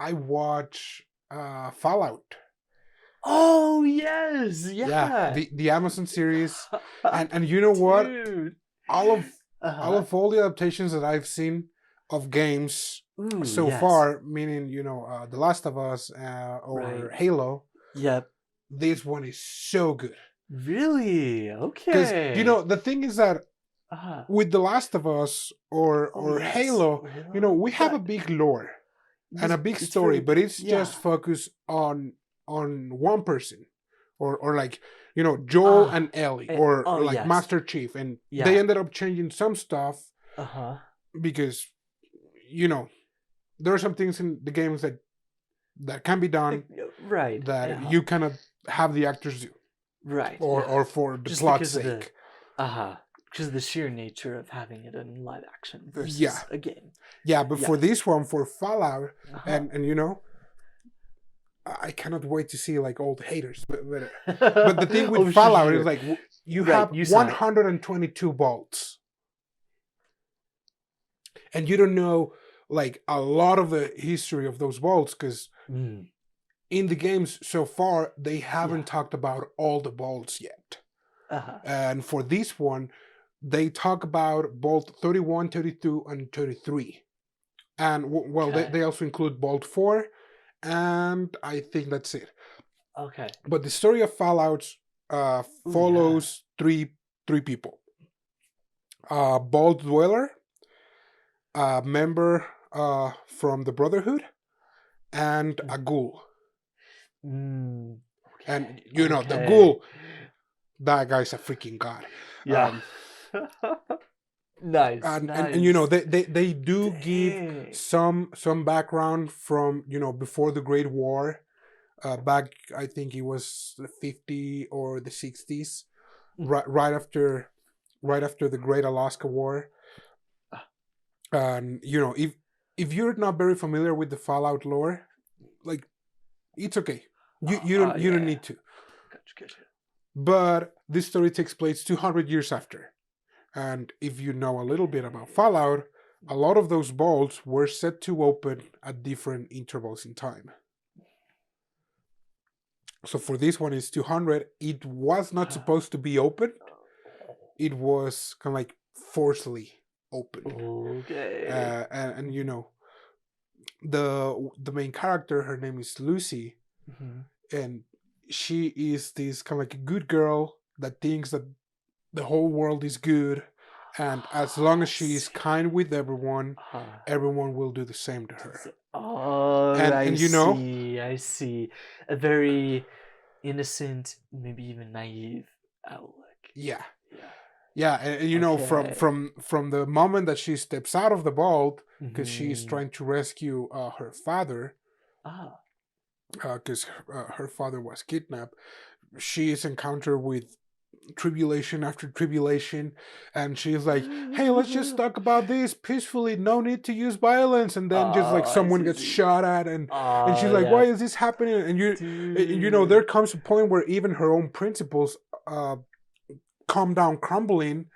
I watch Fallout. Oh yes, Yeah, yeah. the Amazon series, and you know what? Dude. All of Uh-huh. all the adaptations that I've seen of games Ooh, so yes. far, meaning The Last of Us or Right. Halo, Yep. this one is so good. Really? Because Okay. the thing is that Uh-huh. with The Last of Us Oh or yes. Halo, Or Halo. we have a Right. big lore and a big It's story, very but it's yeah. just focused on one person, or like Joel Ah. and Ellie, or Oh like yes. Master Chief, and they Yeah. ended up changing some stuff Uh-huh. because you know there are some things in the games that can be done Right. that Uh-huh. you cannot have the actors do, Right. or Yeah. for the Just plot's because of the sake. uh-huh. Because of the sheer nature of having it in live action Yeah, versus a game. yeah, but for Yeah. this one, for Fallout, Uh-huh. and I cannot wait to see like all the haters. But the thing with Oh, sure, Fallout is sure. like you Right, have you saw it. 122 bolts, and you don't know like a lot of the history of those bolts because Mm, in the games so far they yeah. haven't talked about all the bolts yet. Uh-huh. And for this one, they talk about bolt 31, 32, and 33. And well, Okay. they also include bolt 4, and I think that's it. Okay. But the story of Fallout Oh yeah. follows three people: Bald Dweller, a member from the Brotherhood, and a Mm, ghoul. And okay. the Okay. ghoul, that guy's a freaking god. Yeah. Um, Nice. and Nice. they do give Dang. some background from before the Great War. Back, I think it was the 50 or the 60s, Mm, right after the Great Alaska War. ah, And if you're not very familiar with the Fallout lore, like, it's okay. You don't yeah. need to. Gotcha. Gotcha. But this story takes place 200 years after. And if you know a little bit about Okay. Fallout, a lot of those vaults were set to open at different intervals in time. So for this one, it's 200. It was not supposed to be open. It was kind of like forcefully opened. Okay. And the main character, her name is Lucy, Mhm. and she is this kind of like a good girl that thinks that the whole world is good, and as long as I she is see. kind with everyone, Uh, everyone will do the same to her. oh, And I and see. I see. A very innocent, maybe even naive outlook. yeah, Yeah. yeah, and Okay. from the moment that she steps out of the vault, because she's Hmm. trying to rescue her father, Ah. because her father was kidnapped, she is encountered with tribulation after tribulation, and she's like, hey, let's just talk about this peacefully, no need to use violence, and then just like Oh, I someone see. gets See. shot at, and she's Oh, like, why yeah. is this happening? And there Dude. comes a point where even her own principles come down crumbling,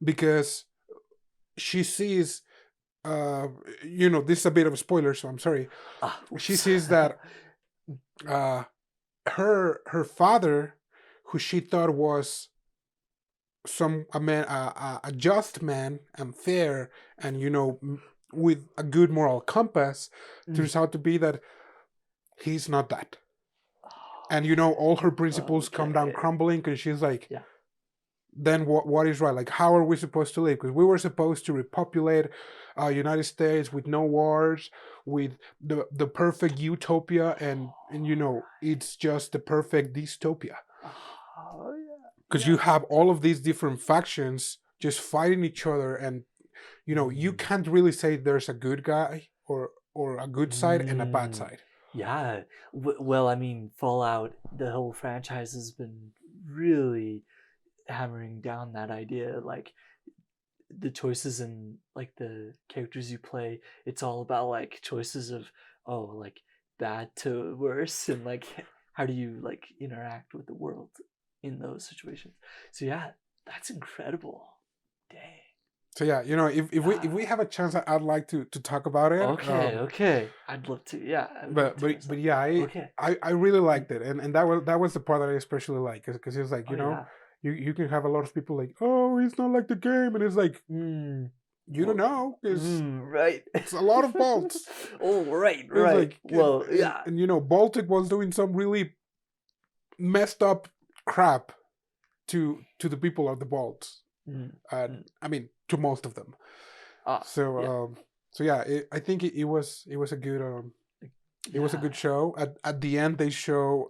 because she sees, this is a bit of a spoiler, so I'm sorry. Ah, She oops. sees that uh her father, who she thought was some a man, a just man and fair, and with a good moral compass, Mm. turns out to be that he's not that. And all her Oh, principles come down okay. crumbling, because she's like, Yeah. then what is right? Like, how are we supposed to live? Because we were supposed to repopulate United States with no wars, with the perfect utopia, and it's just the perfect dystopia, Oh, yeah. because you Yeah. have all of these different factions just fighting each other, and you Mm. can't really say there's a good guy or a good side and a bad Mm. side. Yeah. Well, I mean, Fallout, the whole franchise has been really hammering down that idea. Like, the choices and like the characters you play, it's all about like choices of, oh, like bad to worse, and like how do you like interact with the world in those situations. So yeah, that's incredible. Dang. So yeah, if we Yeah. have a chance, I'd like to talk about it. Okay, okay. I'd love to. Yeah, I would love But to but as but well. yeah, Okay. I really Mm. liked it, and that was the part that I especially like, because it's like, Oh yeah. you can have a lot of people like, oh, it's not like the game, and it's like, Mm. you don't Well, know, right. it's a lot of bolts. Oh, right, It's right. like, Well, yeah. Baltic was doing some really messed up crap to the people of the Balts, Mm, and mm. I mean to most of them. Ah, So yeah, yeah, I think it was a good it was a yeah. good show. At the end, they show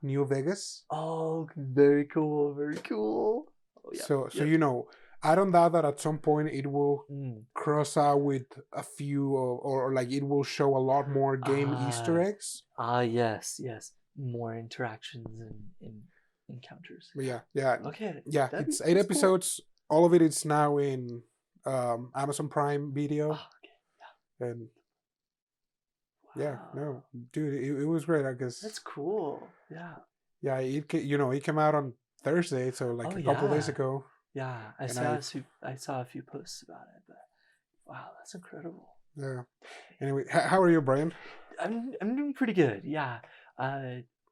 New Vegas. Oh, very cool, very cool. Oh, yeah, So yep. I don't doubt that at some point it will Mm. cross out with a few, or like it will show a lot more game Easter Ah, eggs. yes, yes. More interactions and encounters. But Yeah. yeah, Okay, yeah, it's eight that's cool. episodes. All of it is now in Amazon Prime Video, Oh, okay. and yeah, Wow. no, dude, it was great. I That's guess, cool. Yeah. yeah, it came out on Thursday, so like Oh a couple days yeah. ago, Yeah. and I I saw a few posts about it, but wow, that's incredible. yeah. Anyway, how are you, Brian? I'm doing pretty good. Yeah.